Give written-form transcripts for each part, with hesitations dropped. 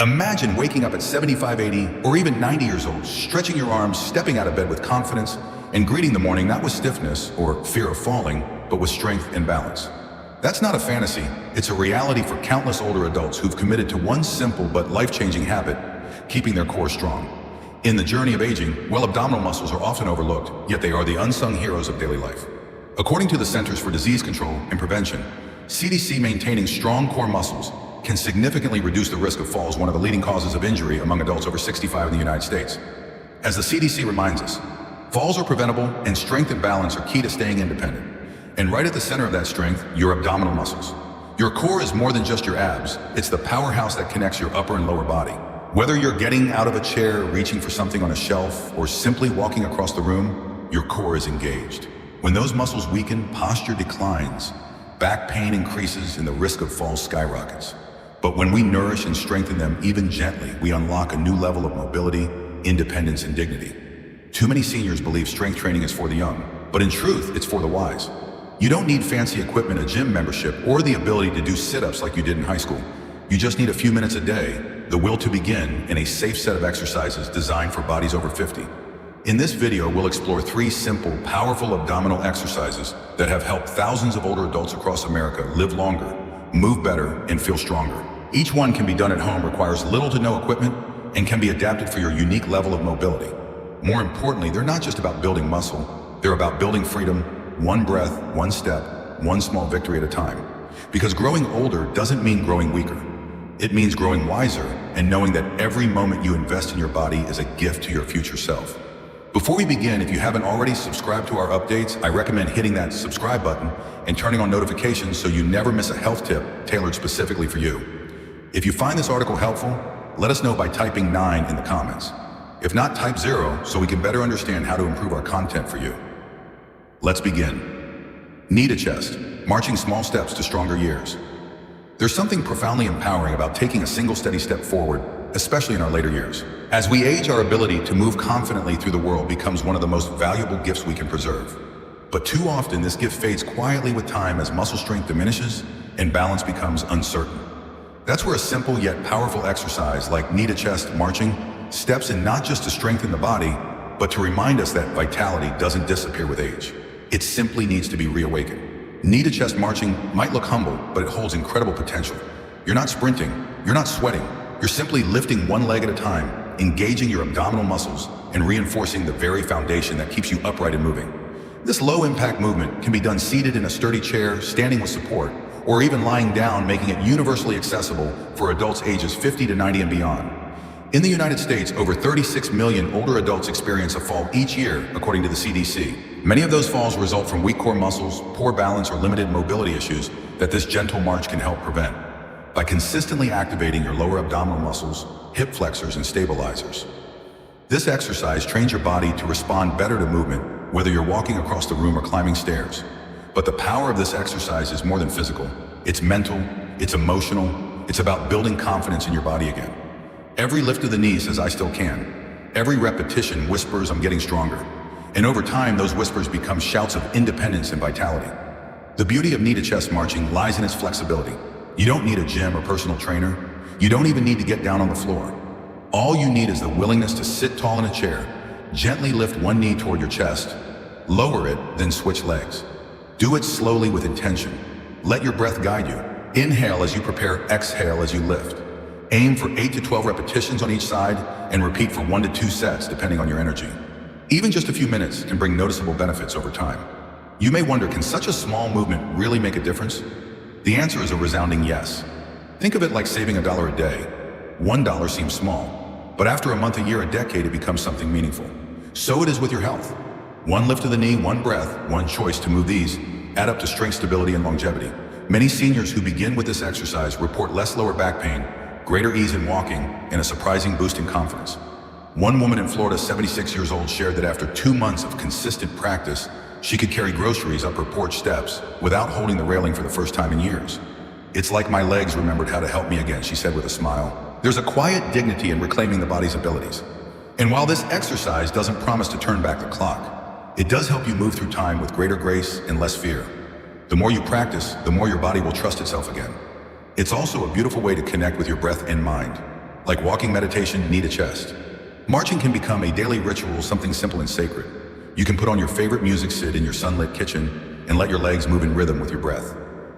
Imagine waking up at 75, 80, or even 90 years old, stretching your arms, stepping out of bed with confidence, and greeting the morning not with stiffness or fear of falling, but with strength and balance. That's not a fantasy, it's a reality for countless older adults who've committed to one simple but life-changing habit, keeping their core strong. In the journey of aging, abdominal muscles are often overlooked, yet they are the unsung heroes of daily life. According to the Centers for Disease Control and Prevention, CDC, maintaining strong core muscles can significantly reduce the risk of falls, one of the leading causes of injury among adults over 65 in the United States. As the CDC reminds us, falls are preventable and strength and balance are key to staying independent. And right at the center of that strength, your abdominal muscles. Your core is more than just your abs, it's the powerhouse that connects your upper and lower body. Whether you're getting out of a chair, reaching for something on a shelf, or simply walking across the room, your core is engaged. When those muscles weaken, posture declines, back pain increases, and the risk of falls skyrockets. But when we nourish and strengthen them even gently, we unlock a new level of mobility, independence, and dignity. Too many seniors believe strength training is for the young, but in truth, it's for the wise. You don't need fancy equipment, a gym membership, or the ability to do sit-ups like you did in high school. You just need a few minutes a day, the will to begin, and a safe set of exercises designed for bodies over 50. In this video, we'll explore 3 simple, powerful abdominal exercises that have helped thousands of older adults across America live longer, move better, and feel stronger. Each one can be done at home, requires little to no equipment, and can be adapted for your unique level of mobility. More importantly, they're not just about building muscle, they're about building freedom, one breath, one step, one small victory at a time. Because growing older doesn't mean growing weaker. It means growing wiser and knowing that every moment you invest in your body is a gift to your future self. Before we begin, if you haven't already subscribed to our updates, I recommend hitting that subscribe button and turning on notifications so you never miss a health tip tailored specifically for you. If you find this article helpful, let us know by typing 9 in the comments. If not, type 0 so we can better understand how to improve our content for you. Let's begin. Knee to chest, marching small steps to stronger years. There's something profoundly empowering about taking a single steady step forward, especially in our later years. As we age, our ability to move confidently through the world becomes one of the most valuable gifts we can preserve. But too often, this gift fades quietly with time as muscle strength diminishes and balance becomes uncertain. That's where a simple yet powerful exercise like knee to chest marching steps in, not just to strengthen the body, but to remind us that vitality doesn't disappear with age. It simply needs to be reawakened. Knee to chest marching might look humble, but it holds incredible potential. You're not sprinting, you're not sweating, you're simply lifting one leg at a time, engaging your abdominal muscles and reinforcing the very foundation that keeps you upright and moving. This low-impact movement can be done seated in a sturdy chair, standing with support, or even lying down, making it universally accessible for adults ages 50 to 90 and beyond. In the United States, over 36 million older adults experience a fall each year, according to the CDC. Many of those falls result from weak core muscles, poor balance, or limited mobility issues that this gentle march can help prevent by consistently activating your lower abdominal muscles, hip flexors, and stabilizers. This exercise trains your body to respond better to movement, whether you're walking across the room or climbing stairs. But the power of this exercise is more than physical. It's mental, it's emotional, it's about building confidence in your body again. Every lift of the knee says, "I still can." Every repetition whispers, "I'm getting stronger." And over time, those whispers become shouts of independence and vitality. The beauty of knee to chest marching lies in its flexibility. You don't need a gym or personal trainer. You don't even need to get down on the floor. All you need is the willingness to sit tall in a chair, gently lift one knee toward your chest, lower it, then switch legs. Do it slowly with intention. Let your breath guide you. Inhale as you prepare, exhale as you lift. Aim for 8 to 12 repetitions on each side and repeat for 1 to 2 sets depending on your energy. Even just a few minutes can bring noticeable benefits over time. You may wonder, can such a small movement really make a difference? The answer is a resounding yes. Think of it like saving $1 a day. $1 seems small, but after a month, a year, a decade, it becomes something meaningful. So it is with your health. One lift of the knee, one breath, one choice to move these add up to strength, stability, and longevity. Many seniors who begin with this exercise report less lower back pain, greater ease in walking, and a surprising boost in confidence. One woman in Florida, 76 years old, shared that after 2 months of consistent practice, she could carry groceries up her porch steps without holding the railing for the first time in years. "It's like my legs remembered how to help me again," she said with a smile. There's a quiet dignity in reclaiming the body's abilities. And while this exercise doesn't promise to turn back the clock, it does help you move through time with greater grace and less fear. The more you practice, the more your body will trust itself again. It's also a beautiful way to connect with your breath and mind. Like walking meditation, knee to chest. Marching can become a daily ritual, something simple and sacred. You can put on your favorite music, sit in your sunlit kitchen, and let your legs move in rhythm with your breath.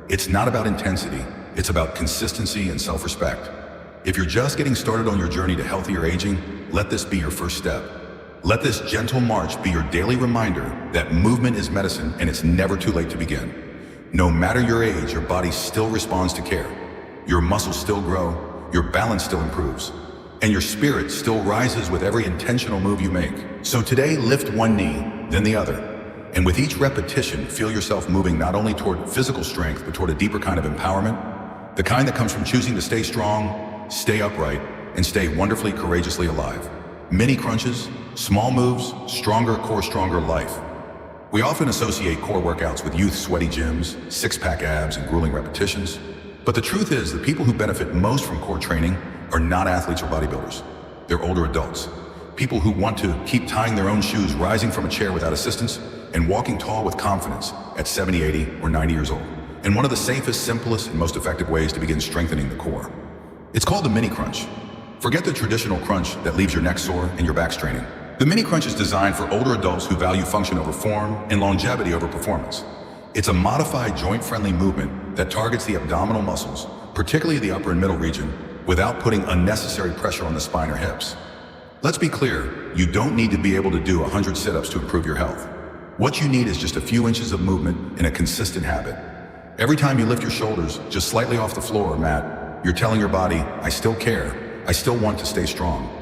It's not about intensity, it's about consistency and self-respect. If you're just getting started on your journey to healthier aging, let this be your first step. Let this gentle march be your daily reminder that movement is medicine and it's never too late to begin. No matter your age, your body still responds to care. Your muscles still grow, your balance still improves, and your spirit still rises with every intentional move you make. So today, lift one knee, then the other. And with each repetition, feel yourself moving not only toward physical strength, but toward a deeper kind of empowerment. The kind that comes from choosing to stay strong, stay upright, and stay wonderfully, courageously alive. Mini crunches, small moves, stronger core, stronger life. We often associate core workouts with youth sweaty gyms, six-pack abs, and grueling repetitions. But the truth is, the people who benefit most from core training are not athletes or bodybuilders. They're older adults. People who want to keep tying their own shoes, rising from a chair without assistance, and walking tall with confidence at 70, 80, or 90 years old. And one of the safest, simplest, and most effective ways to begin strengthening the core. It's called the mini crunch. Forget the traditional crunch that leaves your neck sore and your back straining. The mini crunch is designed for older adults who value function over form and longevity over performance. It's a modified joint-friendly movement that targets the abdominal muscles, particularly the upper and middle region, without putting unnecessary pressure on the spine or hips. Let's be clear, you don't need to be able to do 100 sit-ups to improve your health. What you need is just a few inches of movement in a consistent habit. Every time you lift your shoulders just slightly off the floor or mat, you're telling your body, I still care. I still want to stay strong.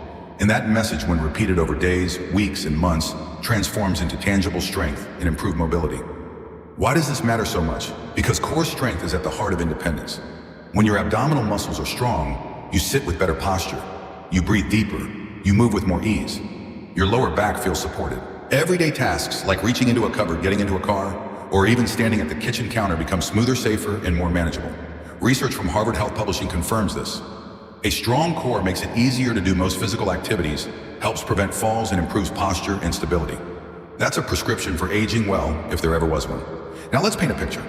And that message, when repeated over days, weeks, and months, transforms into tangible strength and improved mobility. Why does this matter so much? Because core strength is at the heart of independence. When your abdominal muscles are strong, you sit with better posture. You breathe deeper. You move with more ease. Your lower back feels supported. Everyday tasks like reaching into a cupboard, getting into a car, or even standing at the kitchen counter become smoother, safer, and more manageable. Research from Harvard Health Publishing confirms this. A strong core makes it easier to do most physical activities, helps prevent falls, and improves posture and stability. That's a prescription for aging well, if there ever was one. Now let's paint a picture.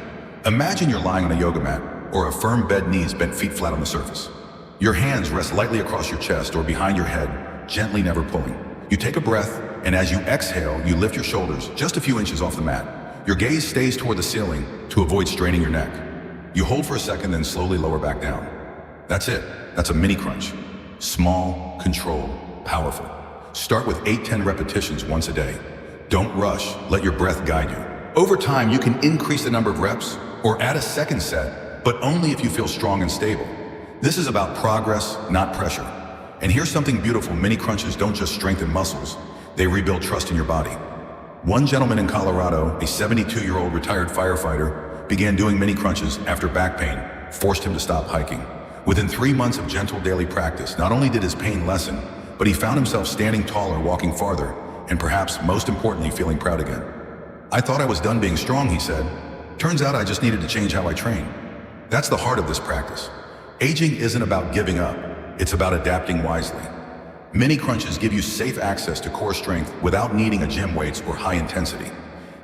Imagine you're lying on a yoga mat or a firm bed, knees bent, feet flat on the surface. Your hands rest lightly across your chest or behind your head, gently, never pulling. You take a breath, and as you exhale, you lift your shoulders just a few inches off the mat. Your gaze stays toward the ceiling to avoid straining your neck. You hold for a second, then slowly lower back down. That's it. That's a mini crunch. Small, controlled, powerful. Start with 8-10 repetitions once a day. Don't rush. Let your breath guide you. Over time, you can increase the number of reps or add a second set, but only if you feel strong and stable. This is about progress, not pressure. And here's something beautiful. Mini crunches don't just strengthen muscles. They rebuild trust in your body. One gentleman in Colorado, a 72-year-old retired firefighter, began doing mini crunches after back pain forced him to stop hiking. Within 3 months of gentle daily practice, not only did his pain lessen, but he found himself standing taller, walking farther, and perhaps most importantly, feeling proud again. I thought I was done being strong, he said. Turns out I just needed to change how I train. That's the heart of this practice. Aging isn't about giving up, it's about adapting wisely. Mini crunches give you safe access to core strength without needing a gym weights or high intensity.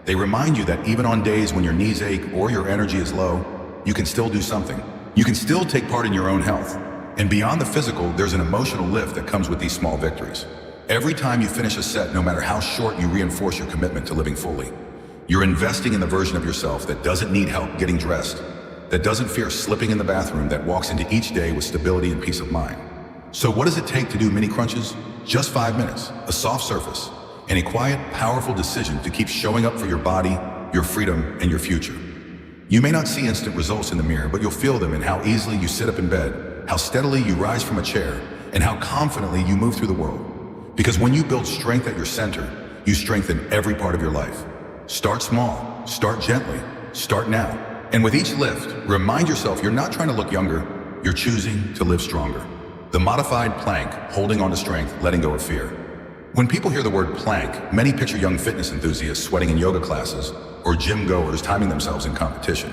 They remind you that even on days when your knees ache or your energy is low, you can still do something. You can still take part in your own health. And beyond the physical, there's an emotional lift that comes with these small victories. Every time you finish a set, no matter how short, you reinforce your commitment to living fully. You're investing in the version of yourself that doesn't need help getting dressed, that doesn't fear slipping in the bathroom, that walks into each day with stability and peace of mind. So what does it take to do mini crunches? Just 5 minutes, a soft surface, and a quiet, powerful decision to keep showing up for your body, your freedom, and your future. You may not see instant results in the mirror, but you'll feel them in how easily you sit up in bed, how steadily you rise from a chair, and how confidently you move through the world. Because when you build strength at your center, you strengthen every part of your life. Start small, start gently, start now. And with each lift, remind yourself you're not trying to look younger, you're choosing to live stronger. The modified plank, holding on to strength, letting go of fear. When people hear the word plank, many picture young fitness enthusiasts sweating in yoga classes or gym goers timing themselves in competition.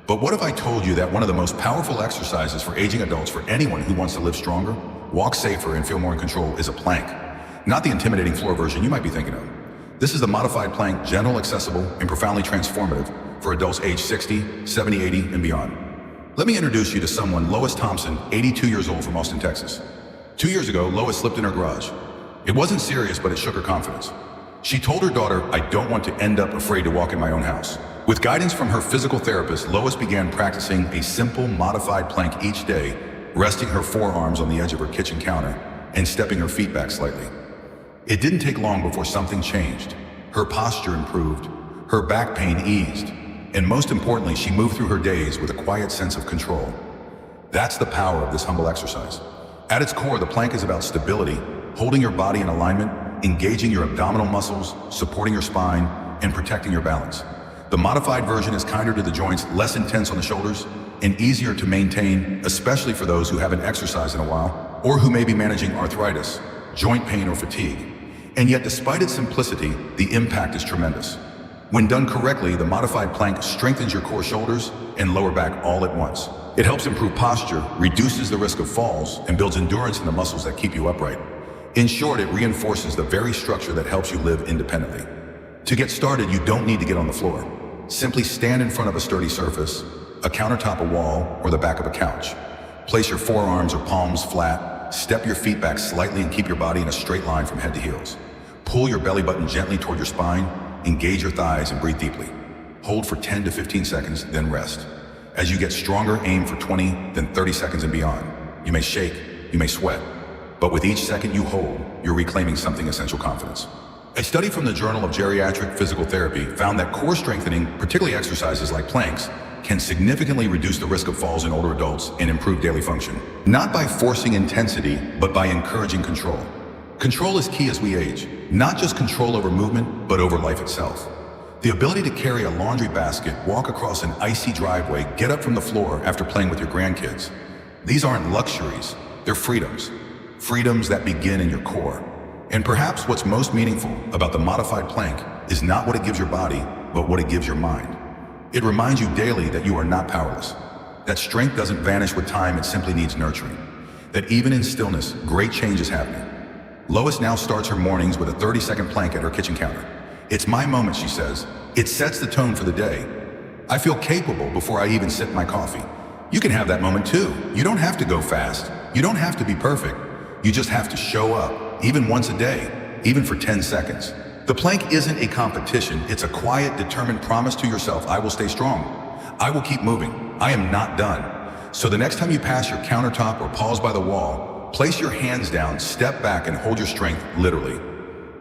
But what if I told you that one of the most powerful exercises for aging adults, for anyone who wants to live stronger, walk safer, and feel more in control, is a plank? Not the intimidating floor version you might be thinking of. This is the modified plank, gentle, accessible, and profoundly transformative for adults age 60, 70, 80, and beyond. Let me introduce you to someone, Lois Thompson, 82 years old, from Austin, Texas. 2 years ago, Lois slipped in her garage. It wasn't serious, but it shook her confidence. She told her daughter, "I don't want to end up afraid to walk in my own house." With guidance from her physical therapist, Lois began practicing a simple, modified plank each day, resting her forearms on the edge of her kitchen counter and stepping her feet back slightly. It didn't take long before something changed. Her posture improved, her back pain eased, and most importantly, she moved through her days with a quiet sense of control. That's the power of this humble exercise. At its core, the plank is about stability, holding your body in alignment, engaging your abdominal muscles, supporting your spine, and protecting your balance. The modified version is kinder to the joints, less intense on the shoulders, and easier to maintain, especially for those who haven't exercised in a while, or who may be managing arthritis, joint pain, or fatigue. And yet, despite its simplicity, the impact is tremendous. When done correctly, the modified plank strengthens your core shoulders and lower back all at once. It helps improve posture, reduces the risk of falls, and builds endurance in the muscles that keep you upright. In short, it reinforces the very structure that helps you live independently. To get started, you don't need to get on the floor. Simply stand in front of a sturdy surface, a countertop, a wall, or the back of a couch. Place your forearms or palms flat, step your feet back slightly and keep your body in a straight line from head to heels. Pull your belly button gently toward your spine, engage your thighs, and breathe deeply. Hold for 10 to 15 seconds, then rest. As you get stronger, aim for 20, then 30 seconds and beyond. You may shake, you may sweat, but with each second you hold, you're reclaiming something essential: confidence. A study from the Journal of Geriatric Physical Therapy found that core strengthening, particularly exercises like planks, can significantly reduce the risk of falls in older adults and improve daily function. Not by forcing intensity, but by encouraging control. Control is key as we age, not just control over movement, but over life itself. The ability to carry a laundry basket, walk across an icy driveway, get up from the floor after playing with your grandkids. These aren't luxuries, they're freedoms. Freedoms that begin in your core. And perhaps what's most meaningful about the modified plank is not what it gives your body, but what it gives your mind. It reminds you daily that you are not powerless, that strength doesn't vanish with time, it simply needs nurturing, that even in stillness, great change is happening. Lois now starts her mornings with a 30-second plank at her kitchen counter. "It's my moment," she says. "It sets the tone for the day. I feel capable before I even sip my coffee." You can have that moment too. You don't have to go fast. You don't have to be perfect. You just have to show up, even once a day, even for 10 seconds. The plank isn't a competition. It's a quiet, determined promise to yourself: I will stay strong. I will keep moving. I am not done. So the next time you pass your countertop or pause by the wall, place your hands down, step back, and hold your strength literally.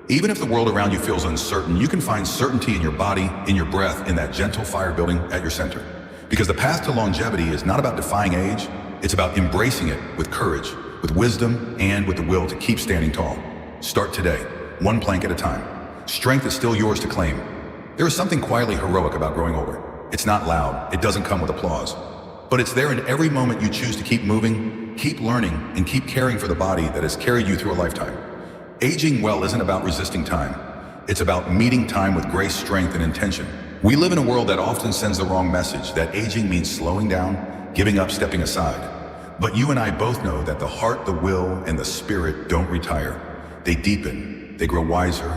Even if the world around you feels uncertain, you can find certainty in your body, in your breath, in that gentle fire building at your center. Because the path to longevity is not about defying age, it's about embracing it with courage, with wisdom, and with the will to keep standing tall. Start today, one plank at a time. Strength is still yours to claim. There is something quietly heroic about growing older. It's not loud, it doesn't come with applause. But it's there in every moment you choose to keep moving, keep learning, and keep caring for the body that has carried you through a lifetime. Aging well isn't about resisting time. It's about meeting time with grace, strength, and intention. We live in a world that often sends the wrong message, that aging means slowing down, giving up, stepping aside. But you and I both know that the heart, the will, and the spirit don't retire. They deepen, they grow wiser,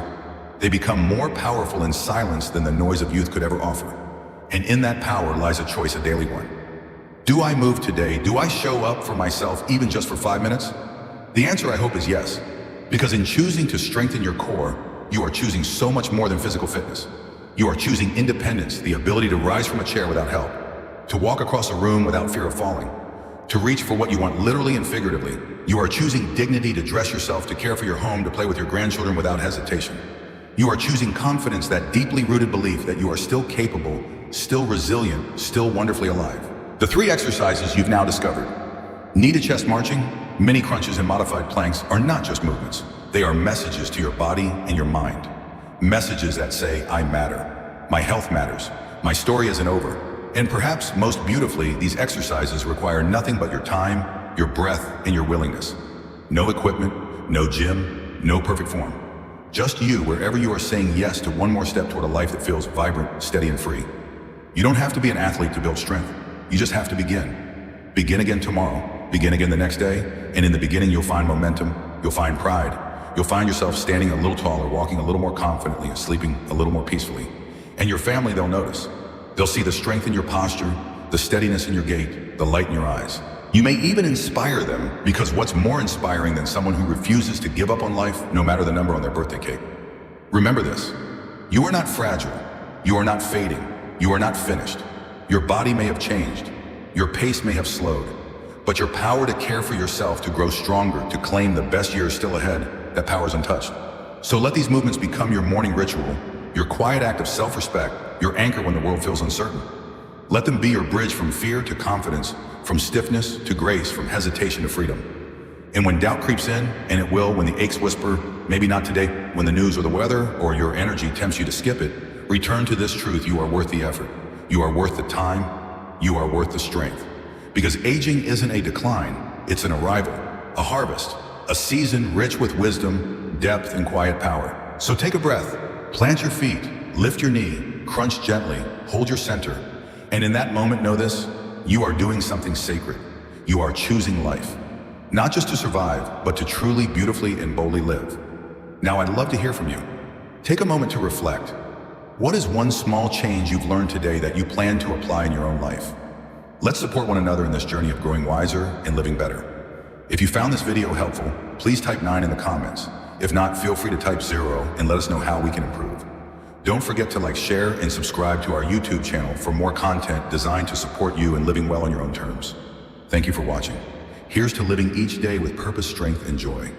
they become more powerful in silence than the noise of youth could ever offer. And in that power lies a choice, a daily one. Do I move today? Do I show up for myself even just for 5 minutes? The answer, I hope, is yes. Because in choosing to strengthen your core, you are choosing so much more than physical fitness. You are choosing independence, the ability to rise from a chair without help, to walk across a room without fear of falling, to reach for what you want literally and figuratively. You are choosing dignity, to dress yourself, to care for your home, to play with your grandchildren without hesitation. You are choosing confidence, that deeply rooted belief that you are still capable, still resilient, still wonderfully alive. The 3 exercises you've now discovered, knee to chest marching, mini crunches, and modified planks, are not just movements. They are messages to your body and your mind. Messages that say, I matter. My health matters. My story isn't over. And perhaps most beautifully, these exercises require nothing but your time, your breath, and your willingness. No equipment, no gym, no perfect form. Just you, wherever you are saying yes to one more step toward a life that feels vibrant, steady, and free. You don't have to be an athlete to build strength. You just have to begin. Begin again tomorrow. Begin again the next day. And in the beginning, you'll find momentum. You'll find pride. You'll find yourself standing a little taller, walking a little more confidently, and sleeping a little more peacefully. And your family, they'll notice. They'll see the strength in your posture, the steadiness in your gait, the light in your eyes. You may even inspire them, because what's more inspiring than someone who refuses to give up on life, no matter the number on their birthday cake? Remember this: you are not fragile, you are not fading, you are not finished. Your body may have changed, your pace may have slowed, but your power to care for yourself, to grow stronger, to claim the best years still ahead, that power is untouched. So let these movements become your morning ritual, your quiet act of self-respect, your anchor when the world feels uncertain. Let them be your bridge from fear to confidence, from stiffness to grace, from hesitation to freedom. And when doubt creeps in, and it will when the aches whisper, maybe not today, when the news or the weather or your energy tempts you to skip it, return to this truth: you are worth the effort. You are worth the time. You are worth the strength. Because aging isn't a decline, it's an arrival, a harvest, a season rich with wisdom, depth, and quiet power. So take a breath, plant your feet, lift your knee, crunch gently, hold your center. And in that moment, know this: you are doing something sacred. You are choosing life. Not just to survive, but to truly, beautifully, and boldly live. Now, I'd love to hear from you. Take a moment to reflect. What is one small change you've learned today that you plan to apply in your own life? Let's support one another in this journey of growing wiser and living better. If you found this video helpful, please type 9 in the comments. If not, feel free to type 0 and let us know how we can improve. Don't forget to like, share, and subscribe to our YouTube channel for more content designed to support you in living well on your own terms. Thank you for watching. Here's to living each day with purpose, strength, and joy.